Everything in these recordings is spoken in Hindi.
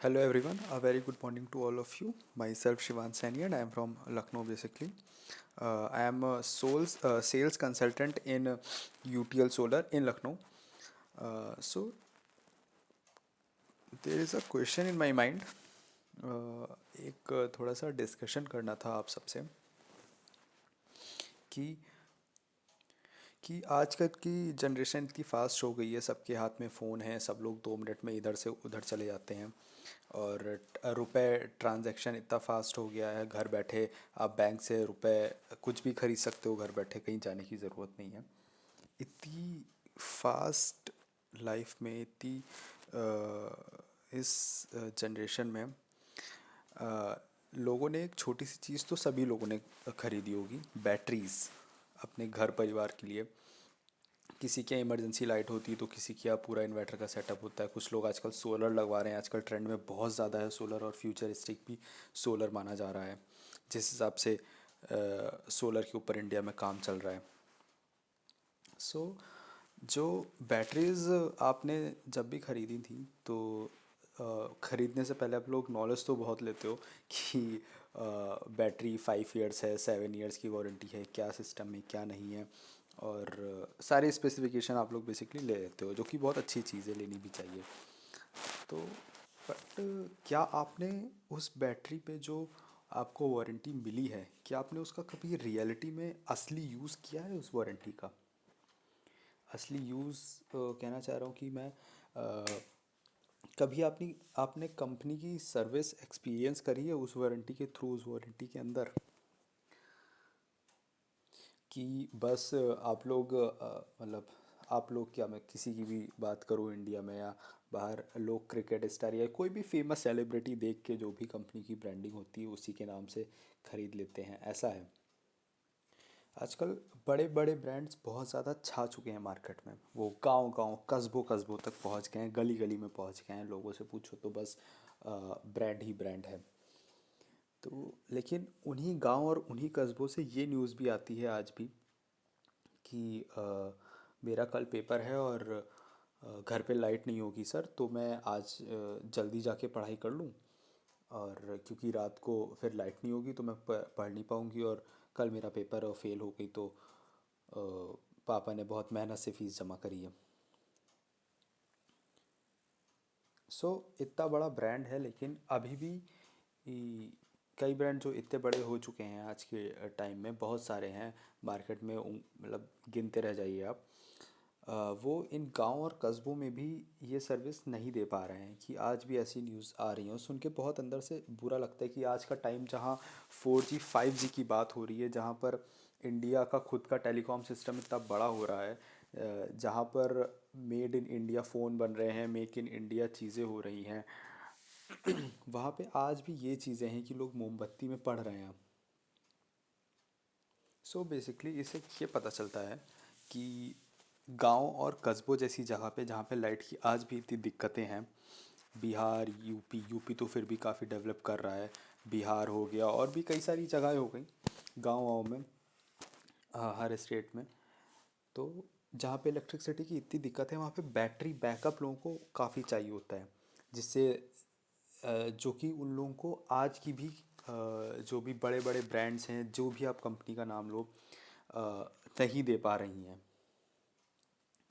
Hello everyone, a very good morning to all of you. Myself Shivan Saini and I am from Lucknow basically. I am a sales consultant in UTL Solar in Lucknow. So there is a question in my mind. एक थोड़ा सा डिस्कशन करना था आप सबसे कि आजकल की जनरेशन इतनी फास्ट हो गई है, सबके हाथ में फ़ोन है, सब लोग 2 मिनट में इधर से उधर चले जाते हैं। और रुपए ट्रांजैक्शन इतना फास्ट हो गया है, घर बैठे आप बैंक से रुपए कुछ भी खरीद सकते हो, घर बैठे कहीं जाने की ज़रूरत नहीं है। इतनी फास्ट लाइफ में इस जनरेशन में लोगों ने एक छोटी सी चीज़ तो सभी लोगों ने खरीदी होगी, बैटरीज अपने घर परिवार के लिए। किसी के इमरजेंसी लाइट होती है तो किसी के यहाँ पूरा इन्वर्टर का सेटअप होता है। कुछ लोग आजकल सोलर लगवा रहे हैं, आजकल ट्रेंड में बहुत ज़्यादा है सोलर, और फ्यूचरिस्टिक भी सोलर माना जा रहा है। जिस हिसाब से सोलर के ऊपर इंडिया में काम चल रहा है। सो जो बैटरीज आपने जब भी ख़रीदी थी तो ख़रीदने से पहले आप लोग नॉलेज तो बहुत लेते हो कि बैटरी 5 ईयर्स है, 7 ईयर्स की वारंटी है, क्या सिस्टम है क्या नहीं है, और सारे स्पेसिफिकेशन आप लोग बेसिकली ले लेते हो, जो कि बहुत अच्छी चीज़ है, लेनी भी चाहिए। तो बट क्या आपने उस बैटरी पे जो आपको वारंटी मिली है, क्या आपने उसका कभी रियलिटी में असली यूज़ किया है उस वारंटी का? असली यूज़ कहना चाह रहा हूँ कि मैं कभी आपने आपने कंपनी की सर्विस एक्सपीरियंस करी है उस वारंटी के थ्रू, उस वारंटी के अंदर, कि बस आप लोग मतलब आप लोग क्या, मैं किसी की भी बात करूँ इंडिया में या बाहर, लोग क्रिकेट स्टार या कोई भी फेमस सेलिब्रिटी देख के जो भी कंपनी की ब्रांडिंग होती है उसी के नाम से ख़रीद लेते हैं, ऐसा है? आजकल बड़े बड़े ब्रांड्स बहुत ज़्यादा छा चुके हैं मार्केट में, वो गांव गांव कस्बों कस्बों तक पहुंच गए हैं, गली गली में पहुंच गए हैं, लोगों से पूछो तो बस ब्रांड ही ब्रांड है। तो लेकिन उन्हीं गांव और उन्हीं कस्बों से ये न्यूज़ भी आती है आज भी कि मेरा कल पेपर है और घर पे लाइट नहीं होगी सर, तो मैं आज जल्दी जाके पढ़ाई कर लूँ, और क्योंकि रात को फिर लाइट नहीं होगी तो मैं पढ़ नहीं पाऊँगी, और कल मेरा पेपर और फेल हो गई तो पापा ने बहुत मेहनत से फ़ीस जमा करी है। सो इतना बड़ा ब्रांड है, लेकिन अभी भी कई ब्रांड जो इतने बड़े हो चुके हैं आज के टाइम में, बहुत सारे हैं मार्केट में, मतलब गिनते रह जाइए आप। वो इन गांव और कस्बों में भी ये सर्विस नहीं दे पा रहे हैं, कि आज भी ऐसी न्यूज़ आ रही हैं, सुन के बहुत अंदर से बुरा लगता है कि आज का टाइम जहाँ 4G 5G की बात हो रही है, जहाँ पर इंडिया का खुद का टेलीकॉम सिस्टम इतना बड़ा हो रहा है, जहाँ पर मेड इन इंडिया फ़ोन बन रहे हैं, मेक इन इंडिया चीज़ें हो रही हैं, वहाँ पे आज भी ये चीज़ें हैं कि लोग मोमबत्ती में पढ़ रहे हैं। सो बेसिकली इससे ये पता चलता है कि गांव और कस्बों जैसी जगह पे, जहाँ पे लाइट की आज भी इतनी दिक्कतें हैं, बिहार, यूपी तो फिर भी काफ़ी डेवलप कर रहा है, बिहार हो गया और भी कई सारी जगहें हो गई गाँव वाँव में, हर स्टेट में। तो जहाँ पे इलेक्ट्रिसिटी की इतनी दिक्कत है, वहाँ पे बैटरी बैकअप लोगों को काफ़ी चाहिए होता है, जिससे जो कि उन लोगों को आज की भी जो भी बड़े बड़े ब्रांड्स हैं, जो भी आप कंपनी का नाम लो, नहीं दे पा रही हैं।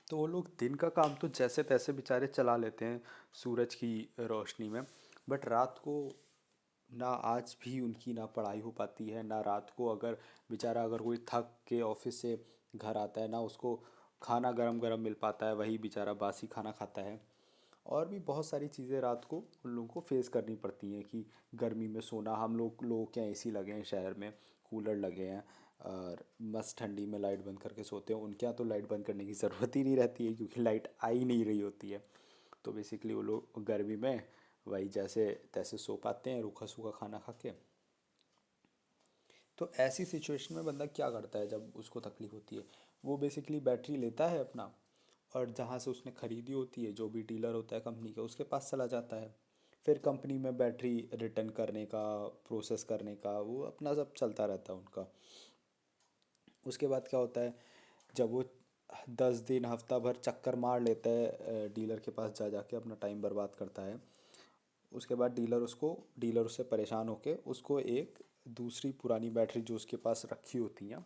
तो वो लोग दिन का काम तो जैसे तैसे बेचारे चला लेते हैं सूरज की रोशनी में, बट रात को ना आज भी उनकी ना पढ़ाई हो पाती है, ना रात को अगर बेचारा, अगर कोई थक के ऑफिस से घर आता है, ना उसको खाना गरम गरम मिल पाता है, वही बेचारा बासी खाना खाता है। और भी बहुत सारी चीज़ें रात को उन लोगों को फेस करनी पड़ती हैं, कि गर्मी में सोना, हम लोग क्या एसी लगे हैं शहर में, कूलर लगे हैं, और मस्त ठंडी में लाइट बंद करके सोते हैं। उनके यहाँ तो लाइट बंद करने की ज़रूरत ही नहीं रहती है, क्योंकि लाइट आ ही नहीं रही होती है। तो बेसिकली वो लोग गर्मी में वही जैसे तैसे सो पाते हैं, रूखा सूखा खाना खा के। तो ऐसी सिचुएशन में बंदा क्या करता है जब उसको तकलीफ़ होती है? वो बेसिकली बैटरी लेता है अपना, और जहाँ से उसने ख़रीदी होती है, जो भी डीलर होता है कंपनी का, उसके पास चला जाता है। फिर कंपनी में बैटरी रिटर्न करने का, प्रोसेस करने का, वो अपना सब चलता रहता है उनका। उसके बाद क्या होता है, जब वो 10 दिन हफ्ता भर चक्कर मार लेता है डीलर के पास जा जाके, अपना टाइम बर्बाद करता है, उसके बाद डीलर उससे परेशान होके उसको एक दूसरी पुरानी बैटरी जो उसके पास रखी होती हैं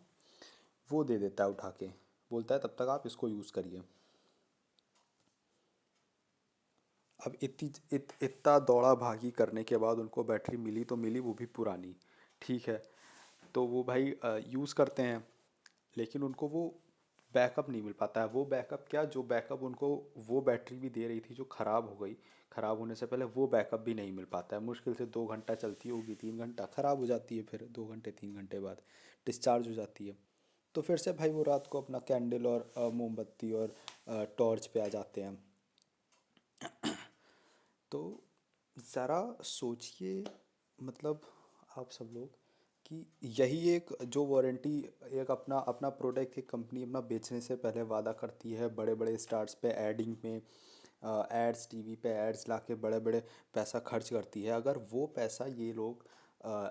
वो दे देता है उठा के, बोलता है तब तक आप इसको यूज़ करिए। अब इतना दौड़ा भागी करने के बाद उनको बैटरी मिली तो मिली, वो भी पुरानी। ठीक है, तो वो भाई यूज़ करते हैं, लेकिन उनको वो बैकअप नहीं मिल पाता है। वो बैकअप क्या, जो बैकअप उनको वो बैटरी भी दे रही थी जो ख़राब हो गई, ख़राब होने से पहले वो बैकअप भी नहीं मिल पाता है। मुश्किल से 2 घंटा चलती होगी, 3 घंटा ख़राब हो जाती है, फिर 2 घंटे 3 घंटे बाद डिस्चार्ज हो जाती है। तो फिर से भाई वो रात को अपना कैंडल और मोमबत्ती और टॉर्च पे आ जाते हैं। तो ज़रा सोचिए, मतलब आप सब लोग, कि यही एक जो वारंटी एक अपना अपना प्रोडक्ट एक कंपनी अपना बेचने से पहले वादा करती है, बड़े बड़े स्टार्स पे एडिंग में, एड्स टीवी पे एड्स ला के बड़े बड़े पैसा खर्च करती है, अगर वो पैसा ये लोग अ,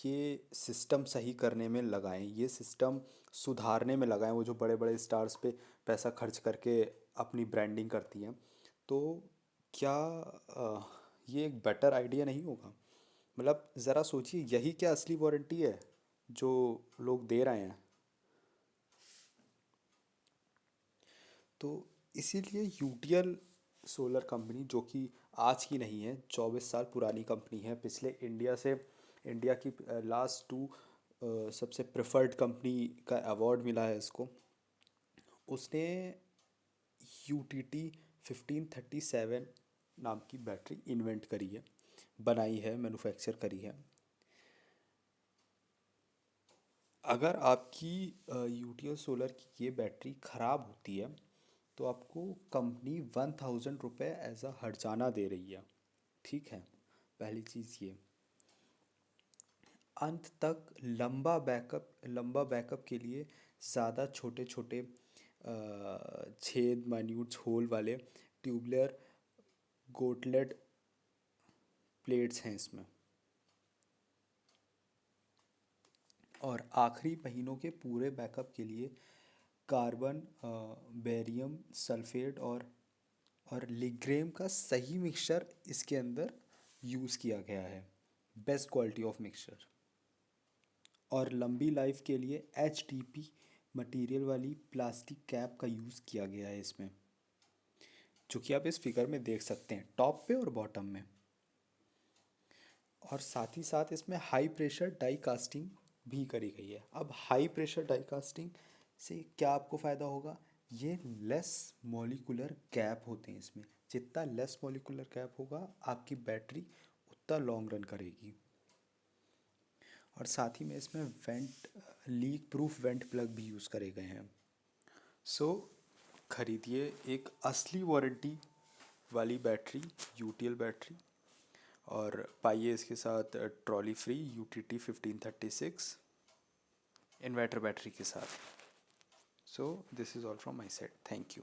ये सिस्टम सही करने में लगाएं, ये सिस्टम सुधारने में लगाएं, वो जो बड़े बड़े स्टार्स पे पैसा खर्च करके अपनी ब्रांडिंग करती हैं, तो क्या ये एक बेटर आइडिया नहीं होगा? मतलब ज़रा सोचिए, यही क्या असली वारंटी है जो लोग दे रहे हैं? तो इसीलिए यूटीएल सोलर कंपनी, जो कि आज की नहीं है, 24 साल पुरानी कंपनी है, पिछले इंडिया की लास्ट टू सबसे प्रेफर्ड कंपनी का अवार्ड मिला है इसको। उसने UTT 1537 नाम की बैटरी इन्वेंट करी है, बनाई है, मैन्युफैक्चर करी है। अगर आपकी यूटीएल सोलर की ये बैटरी ख़राब होती है तो आपको कंपनी 1000 रुपये एज अ हर्जाना दे रही है। ठीक है, पहली चीज़ ये। अंत तक लंबा बैकअप के लिए ज़्यादा छोटे छोटे छेद माइन्यूट होल वाले ट्यूबलर गोटलेट प्लेट्स हैं इसमें। और आखिरी महीनों के पूरे बैकअप के लिए कार्बन, बेरियम सल्फेट और लिग्रेम का सही मिक्सचर इसके अंदर यूज़ किया गया है, बेस्ट क्वालिटी ऑफ मिक्सचर। और लंबी लाइफ के लिए HDP मटेरियल वाली प्लास्टिक कैप का यूज़ किया गया है इसमें, जो कि आप इस फिगर में देख सकते हैं टॉप पे और बॉटम में। और साथ ही साथ इसमें हाई प्रेशर डाई कास्टिंग भी करी गई है। अब हाई प्रेशर डाई कास्टिंग से क्या आपको फ़ायदा होगा? ये लेस मॉलिक्यूलर गैप होते हैं इसमें, जितना लेस मॉलिक्यूलर गैप होगा आपकी बैटरी उतना लॉन्ग रन करेगी। और साथ ही में इसमें went leak proof went plug भी यूज़ करे गए हैं। सो खरीदिए एक असली वारंटी वाली बैटरी, यूटीएल बैटरी, और पाइए इसके साथ trolley free UTT 1536 inverter battery के साथ। So this is all from my side, thank you.